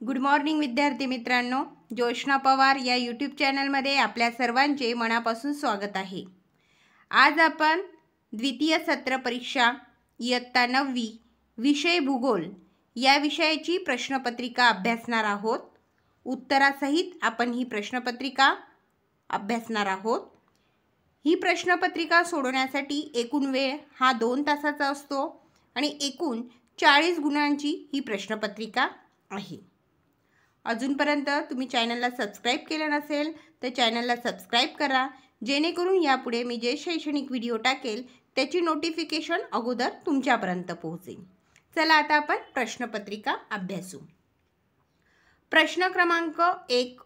Good morning विद्यार्थी मित्रांनो, जोशना पवार या यूट्यूब चॅनलमध्ये आपल्या सर्वांचे मनापासून स्वागत आहे। आज आपण द्वितीय सत्र परीक्षा इयत्ता 9वी विषय भूगोल या विषयाची प्रश्नपत्रिका अभ्यासणार आहोत। उत्तरासहित आपण ही प्रश्नपत्रिका अभ्यासणार आहोत। ही प्रश्नपत्रिका सोडवण्यासाठी एकूण वेळ हा 2 तासाचा असतो आणि एकूण 40 गुणांची ही प्रश्नपत्रिका आहे। अजूनपर्यंत तुम्ही चॅनलला सबस्क्राइब केलं नसेल तर चॅनलला सबस्क्राइब करा, जेणेकरून यापुढे मी जे शैक्षणिक व्हिडिओ टाकेल त्याची नोटिफिकेशन अगोदर तुमच्यापर्यंत पोहोचेल। चला आता आपण प्रश्नपत्रिका अभ्यासू। प्रश्न क्रमांक 1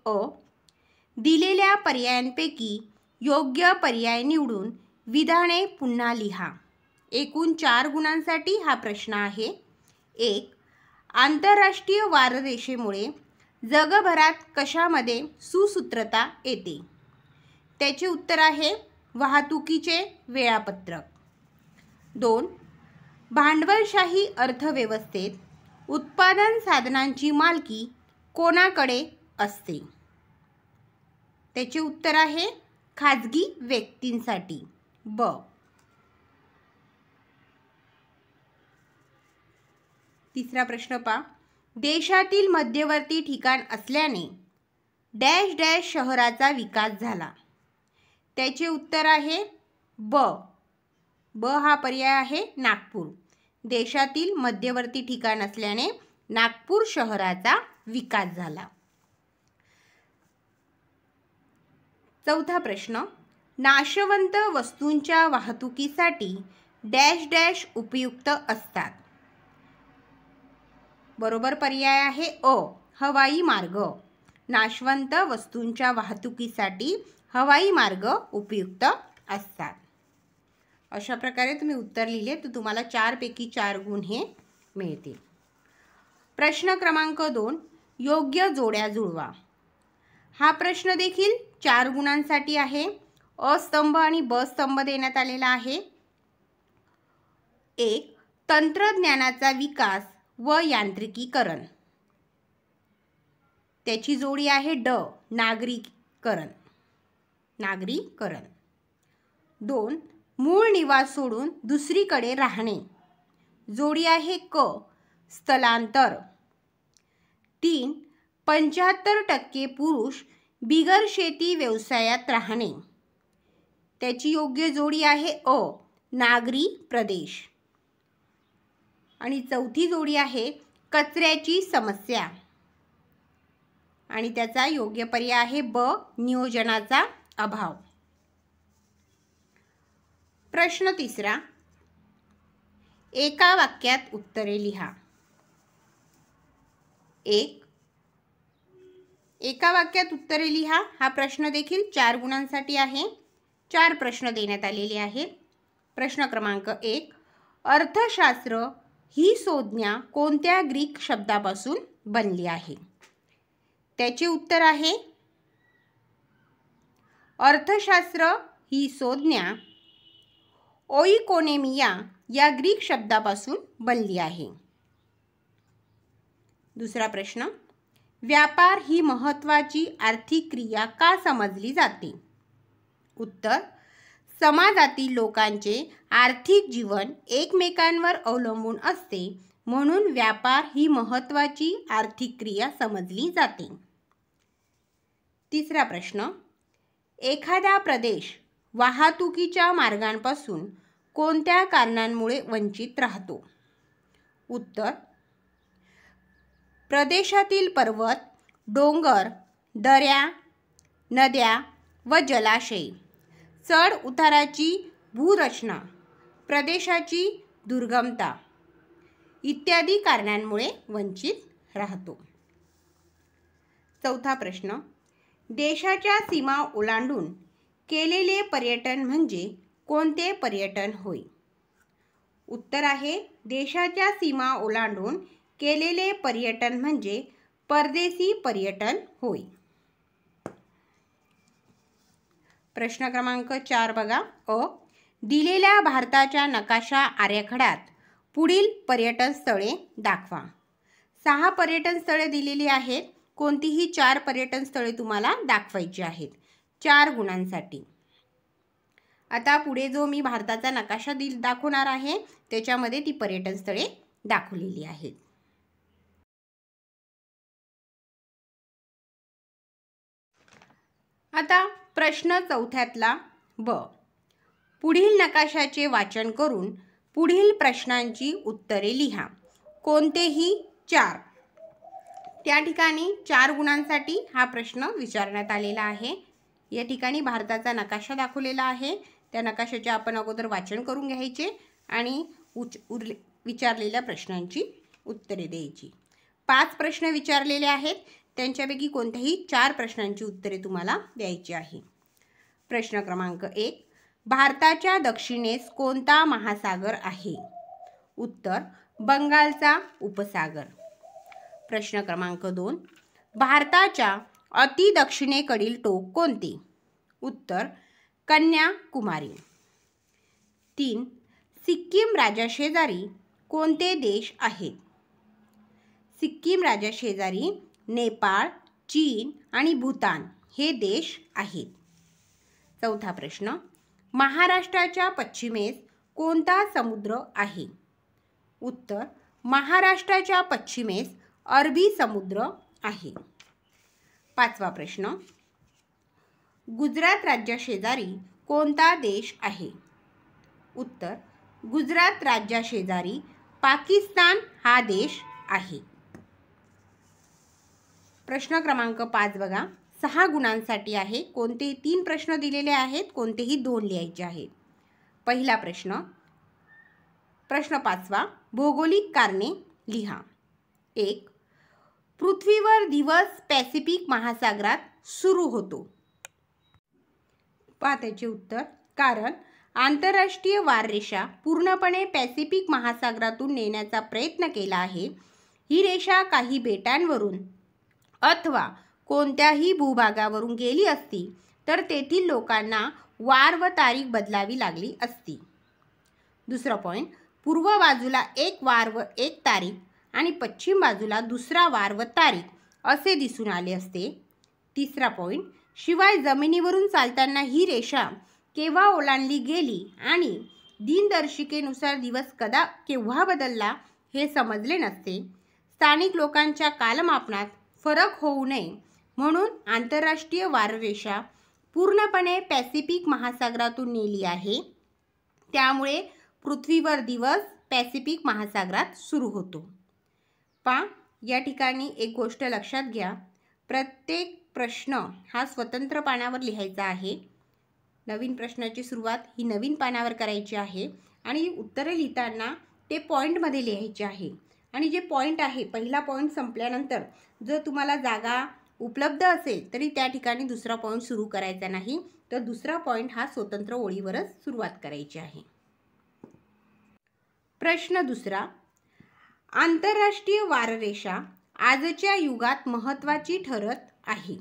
दिलेल्या पर्यायांपैकी योग्य पर्याय निवडून विधाने पुन्हा लिहा। एकूण 4 गुणांसाठी हा प्रश्न आहे। 1 आंतरराष्ट्रीय वाररेषेमुळे जगभरात कशामध्ये सुसूत्रता येते? त्याचे उत्तर आहे वाहतुकीचे वेळापत्रक। 2 भांडवलशाही अर्थव्यवस्थेत उत्पादन साधनांची मालकी कोणाकडे असते? त्याचे उत्तर आहे खाजगी व्यक्तींसाठी। ब तिसरा प्रश्न पहा, देशातील मध्यवर्ती ठिकाण असल्याने डॅश डॅश शहराचा विकास झाला। त्याचे उत्तर आहे ब हा पर्याय आहे नागपूर। देशातील मध्यवर्ती ठिकाण असल्याने नागपूर शहराचा विकास झाला। चौथा प्रश्न, नाशवंत वस्तूंच्या वाहतुकीसाठी डॅश डॅश उपयुक्त असतात। बरोबर पर्याय आहे अ हवाई मार्ग। नाशवंत वस्तूंच्या वाहतुकीसाठी हवाई मार्ग उपयुक्त असतात। अशा प्रकारे तुम्ही उत्तर लिहिले तर तुम्हाला 4 पैकी 4 गुण हे मिळतील। प्रश्न क्रमांक 2 योग्य जोड्या जुळवा। हा प्रश्न देखील 4 गुणांसाठी आहे। अ स्तंभ आणि ब स्तंभ देण्यात आलेला आहे। 1 तंत्रज्ञानाचा विकास व यांत्रिकीकरण। त्याची जोडी आहे ड नागरीकरण। 2 मूळ निवास सोडून दुसरीकडे राहणे। जोडी आहे क स्थलांतर। 3 75% पुरुष बिगर शेती व्यवसायात राहणे। त्याची योग्य जोडी आहे अ नागरी प्रदेश। आणि चौथी जोडी आहे कचऱ्याची समस्या आणि त्याचा योग्य पर्याय आहे ब नियोजनाचा अभाव। प्रश्न तिसरा, एका वाक्यात उत्तरे लिहा। 1 एका वाक्यात उत्तरे लिहा हा प्रश्न देखील 4 गुणांसाठी आहे। 4 प्रश्न देण्यात आलेले आहेत। प्रश्न क्रमांक 1 अर्थशास्त्र ही संज्ञा कोणत्या ग्रीक शब्दापासून बनली आहे? त्याचे उत्तर आहे अर्थशास्त्र ही संज्ञा ओइकोनोमिया या ग्रीक शब्दापासून बनली आहे। दुसरा प्रश्न, व्यापार ही महत्त्वाची आर्थिक क्रिया का समजली जाते? उत्तर समाजातील लोकांचे आर्थिक जीवन एकमेकांवर अवलंबून असते, म्हणून व्यापार ही महत्त्वाची आर्थिक क्रिया समजली जाते। तिसरा प्रश्न, एखादा प्रदेश वाहतुकीच्या मार्गांपासून कोणत्या कारणांमुळे वंचित राहतो? उत्तर प्रदेशातील पर्वत, डोंगर, दऱ्या, नद्या व जलाशय, चढ उताराची भूरचना, प्रदेशाची दुर्गमता इत्यादी कारणांमुळे वंचित राहतो। चौथा प्रश्न, देशाच्या सीमा ओलांडून केलेले पर्यटन म्हणजे कोणते पर्यटन होय? उत्तर आहे देशाच्या सीमा ओलांडून केलेले पर्यटन म्हणजे परदेशी पर्यटन होय। प्रश्न क्रमांक 4 बघा, अ दिलेल्या भारताच्या नकाशा आरेखड्यात पुढील पर्यटन स्थळे दाखवा। 6 पर्यटन स्थळे दिलेली आहेत. कोणतीही 4 पर्यटन स्थळे तुम्हाला दाखवायची आहेत 4 गुणांसाठी. आता पुढे जो मी भारताचा नकाशा दाखवणार आहे त्याच्यामध्ये ती पर्यटन स्थळे दाखवलेली आहेत. आता प्रश्न 4थ्यातला ब. पुढील नकाशाचे वाचन करून पुढील प्रश्नांची उत्तरे लिहा. कोणतेही 4. त्या ठिकाणी 4 गुणांसाठी हा प्रश्न विचारण्यात आलेला आहे. या ठिकाणी भारताचा नकाशा दाखवलेला आहे. त्या नकाशाचे आपण अगोदर वाचन करून घ्यायचे आणि विचारलेल्या प्रश्नांची उत्तरे द्यायची. 5 प्रश्न विचारलेले आहेत. त्यांच्यापैकी कोणत्याही 4 प्रश्नांची उत्तरे तुम्हाला द्यायची आहे. प्रश्न क्रमांक 1. भारताच्या दक्षिणेस कोणता महासागर आहे? उत्तर बंगालचा उपसागर. प्रश्न क्रमांक 2. भारताच्या अति दक्षिणेकडील टोक कोणते? उत्तर कन्याकुमारी. 3. सिक्कीम राज्याशेजारी कोणते देश आहेत? सिक्कीम राज्याशेजारी नेपाळ, चीन आणि भूतान हे देश आहेत. 4था प्रश्न. महाराष्ट्राच्या पश्चिमेस कोणता समुद्र आहे? उत्तर महाराष्ट्राच्या पश्चिमेस अरबी समुद्र आहे. 5वा प्रश्न. गुजरात राज्याशेजारी कोणता देश आहे? उत्तर गुजरात राज्याशेजारी पाकिस्तान हा देश आहे. प्रश्न क्रमांक 5 बघा. 6 गुणांसाठी आहे. कोणते 3 प्रश्न दिलेले आहेत, कोणतेही 2 लिहायचे आहेत. पहिला प्रश्न. प्रश्न 5वा. भौगोलिक कारणे लिहा. 1. पृथ्वीवर दिवस पॅसिफिक महासागरात सुरू होतो. पहा त्याचे उत्तर. कारण आंतरराष्ट्रीय वाररेषा पूर्णपणे पॅसिफिक महासागरातून नेण्याचा प्रयत्न केला आहे. ही रेषा काही बेटांवरून अथवा कोणत्याही भूभागावरून गेली असती तर तेथील लोकांना वार व तारीख बदलावी लागली असती. दुसरा पॉईंट. पूर्व बाजूला एक वार व एक तारीख आणि पश्चिम बाजूला दुसरा वार व तारीख असे दिसून आले असते. तिसरा पॉईंट. शिवाय जमिनीवरून चालताना ही रेषा केव्हा ओलांडली गेली आणि दिनदर्शिकेनुसार दिवस केव्हा बदलला हे समजले नसते. स्थानिक लोकांच्या कालमापनात फरक होऊ नये म्हणून आंतरराष्ट्रीय वाररेषा पूर्णपणे पॅसिफिक महासागरातून नेली आहे. त्यामुळे पृथ्वीवर दिवस पॅसिफिक महासागरात सुरू होतो. या ठिकाणी एक गोष्ट लक्षात घ्या. प्रत्येक प्रश्न हा स्वतंत्र पानावर लिहायचा आहे. नवीन प्रश्नाची सुरुवात ही नवीन पानावर करायची आहे आणि उत्तरे लिहिताना ते पॉईंटमध्ये लिहायचे आहे. आणि जे पॉईंट आहे, पहिला पॉईंट संपल्यानंतर जर तुम्हाला जागा उपलब्ध असेल तरी त्या ठिकाणी दुसरा पॉईंट सुरू करायचा नाही, तर दुसरा पॉईंट हा स्वतंत्र ओळीवरच सुरुवात करायची आहे. प्रश्न 2. आंतरराष्ट्रीय वाररेषा आजच्या युगात महत्त्वाची ठरत आहे.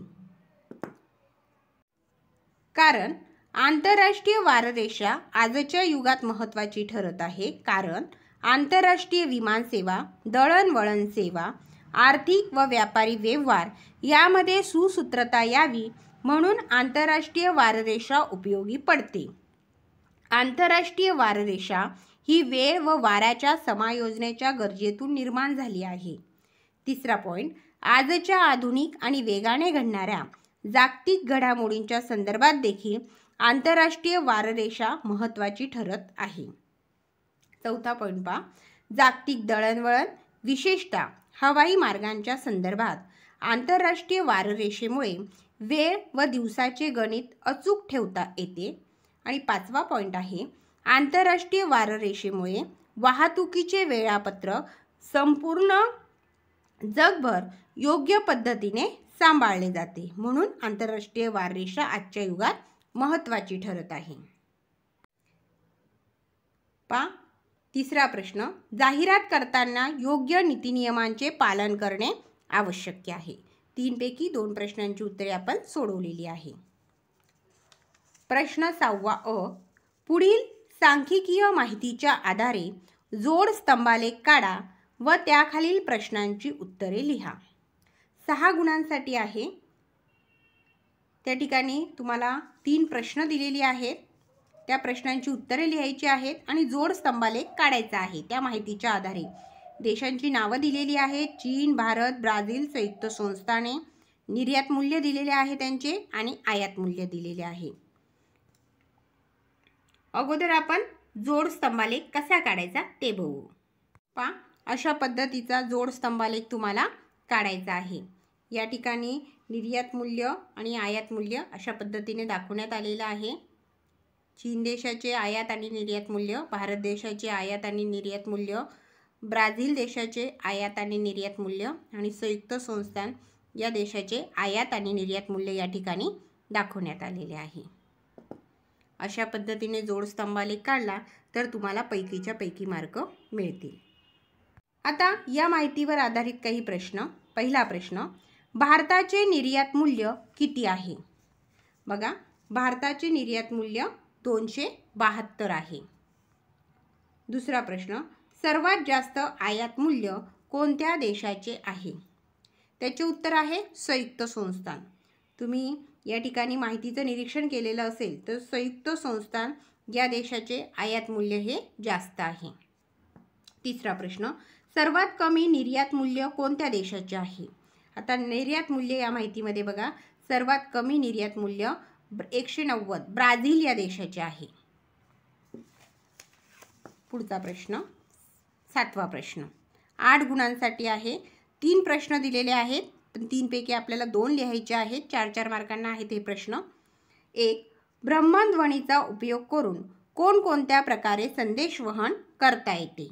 कारण आंतरराष्ट्रीय वाररेषा आजच्या युगात महत्त्वाची ठरत आहे कारण आंतरराष्ट्रीय विमानसेवा, दळणवळण सेवा, आर्थिक व व्यापारी व्यवहार यामध्ये सुसूत्रता यावी म्हणून आंतरराष्ट्रीय वाररेषा उपयोगी पडते. आंतरराष्ट्रीय वाररेषा ही वेळ व वाऱ्याच्या समायोजनेच्या गरजेतून निर्माण झाली आहे. तिसरा पॉईंट. आजच्या आधुनिक आणि वेगाने घडणाऱ्या जागतिक घडामोडींच्या संदर्भात देखील आंतरराष्ट्रीय वाररेषा महत्त्वाची ठरत आहे. चौथा पॉईंट पहा. जागतिक दळणवळण विशेषतः हवाई मार्गांच्या संदर्भात आंतरराष्ट्रीय वाररेषेमुळे वेळ व दिवसाचे गणित अचूक ठेवता येते. आणि 5वा पॉईंट आहे. आंतरराष्ट्रीय वाररेषेमुळे वाहतुकीचे वेळापत्रक संपूर्ण जगभर योग्य पद्धतीने सांभाळले जाते म्हणून आंतरराष्ट्रीय वाररेषा आजच्या युगात महत्त्वाची ठरत आहे. तिसरा प्रश्न. जाहिरात करताना योग्य नीतिनियमांचे पालन करणे आवश्यक आहे. 3 पैकी 2 प्रश्नांची उत्तरे आपण सोडवलेली आहे. प्रश्न 6 अ. पुढील सांख्यिकीय माहितीच्या आधारे जोड स्तंभालेख काढा व त्याखालील प्रश्नांची उत्तरे लिहा. 6 गुणांसाठी आहे. त्या ठिकाणी तुम्हाला 3 प्रश्न दिलेले आहेत. त्या प्रश्नांची उत्तरे लिहायची आहेत आणि जोड स्तंभालेख काढायचा आहे. त्या माहितीच्या आधारे देशांची नावं दिलेली आहेत. चीन, भारत, ब्राझील, संयुक्त संस्थाने. निर्यात मूल्य दिलेले आहे त्यांचे आणि आयात मूल्य दिलेले आहे. अगोदर आपण जोड स्तंभालेख कसा काढायचा ते बघू. पहा, अशा पद्धतीचा जोड स्तंभालेख तुम्हाला काढायचा आहे. या ठिकाणी निर्यात मूल्य आणि आयात मूल्य अशा पद्धतीने दाखवण्यात आलेलं आहे. चीन देशाचे आयात आणि निर्यात मूल्य, भारत देशाचे आयात आणि निर्यात मूल्य, ब्राझील देशाचे आयात आणि निर्यात मूल्य आणि संयुक्त संस्थान या देशाचे आयात आणि निर्यात मूल्य या ठिकाणी दाखवण्यात आलेले आहे. अशा पद्धतीने जोड स्तंभालेख काढला तर तुम्हाला पैकीच्या पैकी मार्क मिळतील. आता या माहितीवर आधारित काही प्रश्न. पहिला प्रश्न, भारताचे निर्यात मूल्य किती आहे? बघा, भारताचे निर्यात मूल्य 272 आहे. दुसरा प्रश्न, सर्वात जास्त आयात मूल्य कोणत्या देशाचे आहे? त्याचे उत्तर आहे संयुक्त संस्थान. तुम्ही या ठिकाणी माहितीचं निरीक्षण केलेलं असेल तर संयुक्त संस्थान या देशाचे आयात मूल्य हे जास्त आहे. तिसरा प्रश्न, सर्वात कमी निर्यात मूल्य कोणत्या देशाचे आहे? आता निर्यात मूल्य या माहितीमध्ये बघा, सर्वात कमी निर्यात मूल्य 190 ब्राझील या देशाचे आहे. पुढचा प्रश्न, 7वा प्रश्न, 8 गुणांसाठी आहे. 3 प्रश्न दिलेले आहेत, पण 3 पैकी आपल्याला 2 लिहायचे आहेत. 4-4 मार्कांना आहेत हे प्रश्न. 1, ब्रह्मध्वनीचा उपयोग करून कोणकोणत्या प्रकारे संदेशवहन करता येते?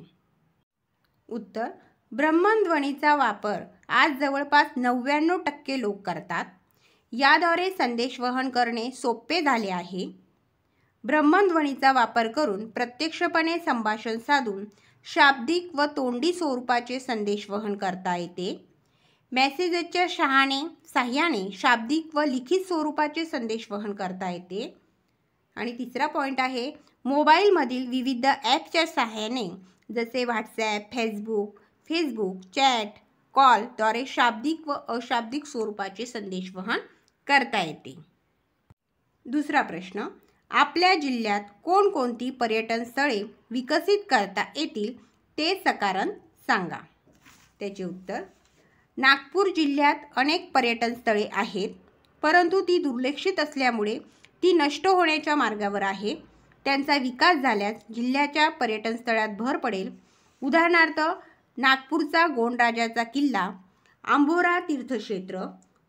उत्तर, ब्रह्मध्वनीचा वापर आज जवळपास 99% लोक करतात. याद्वारे संदेशवहन करणे सोपे झाले आहे. ब्रह्मध्वनीचा वापर करून प्रत्यक्षपणे संभाषण साधून शाब्दिक व तोंडी स्वरूपाचे संदेशवहन करता येते. मेसेजच्या साहाय्याने शाब्दिक व लिखित स्वरूपाचे संदेशवहन करता येते. आणि तिसरा पॉईंट आहे, मोबाईलमधील विविध ॲपच्या साहाय्याने जसे व्हॉट्सॲप, फेसबुक, चॅट, कॉलद्वारे शाब्दिक व अशाब्दिक स्वरूपाचे संदेशवहन करता येते. दुसरा प्रश्न, आपल्या जिल्ह्यात कोणकोणती पर्यटन स्थळे विकसित करता येतील ते सकारण सांगा. त्याचे उत्तर, नागपूर जिल्ह्यात अनेक पर्यटन स्थळे आहेत, परंतु ती दुर्लक्षित असल्यामुळे ती नष्ट होण्याच्या मार्गावर आहे. त्यांचा विकास झाल्यास जिल्ह्याच्या पर्यटन स्थळात भर पडेल. उदाहरणार्थ, नागपूरचा गोंडराजाचा किल्ला, आंबोरा तीर्थक्षेत्र,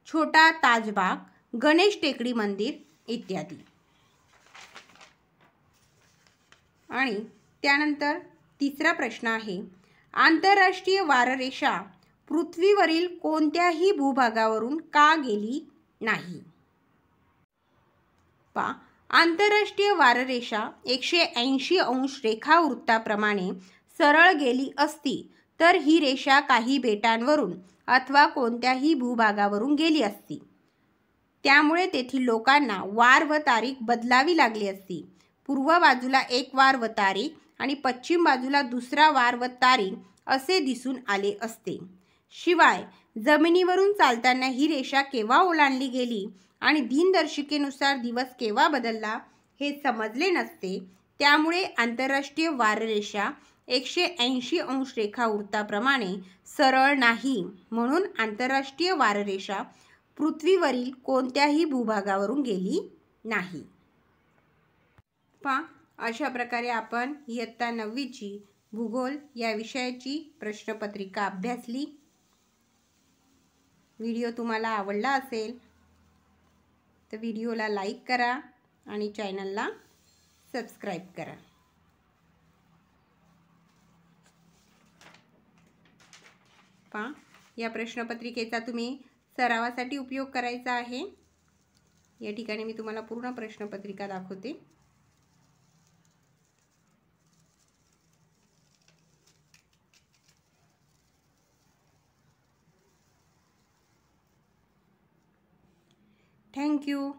छोटा ताजबाग, गणेश टेकडी मंदिर इत्यादी. आणि त्यानंतर तिसरा प्रश्न आहे, आंतरराष्ट्रीय वाररेषा पृथ्वीवरील कोणत्याही भूभागावरून का गेली नाही? आंतरराष्ट्रीय वाररेषा 180 अंश रेखावृत्ताप्रमाणे सरळ गेली असती तर ही रेषा काही बेटांवरून अथवा कोणत्याही भूभागावरून गेली असती. त्यामुळे तेथील लोकांना वार व तारीख बदलावी लागली असती. पूर्व बाजूला एक वार व तारीख आणि पश्चिम बाजूला दुसरा वार व तारीख असे दिसून आले असते. शिवाय जमिनीवरून चालताना ही रेषा केव्हा ओलांडली गेली आणि दिनदर्शिकेनुसार दिवस केव्हा बदलला हे समजले नसते. त्यामुळे आंतरराष्ट्रीय वाररेषा 180 अंश रेखावृत्ताप्रमाणे सरळ नाही. म्हणून आंतरराष्ट्रीय वाररेषा पृथ्वीवरील कोणत्याही भूभागावरून गेली नाही. अशा प्रकारे आपण इयत्ता 9वीची भूगोल या विषयाची प्रश्नपत्रिका अभ्यासली. व्हिडिओ तुम्हाला आवडला असेल तर व्हिडिओला लाईक करा आणि चॅनलला सबस्क्राईब करा. या प्रश्नपत्रिकेचा तुम्ही सरावासाठी उपयोग करायचा आहे. या ठिकाणी मी तुम्हाला पूर्ण प्रश्नपत्रिका दाखवते. Thank you.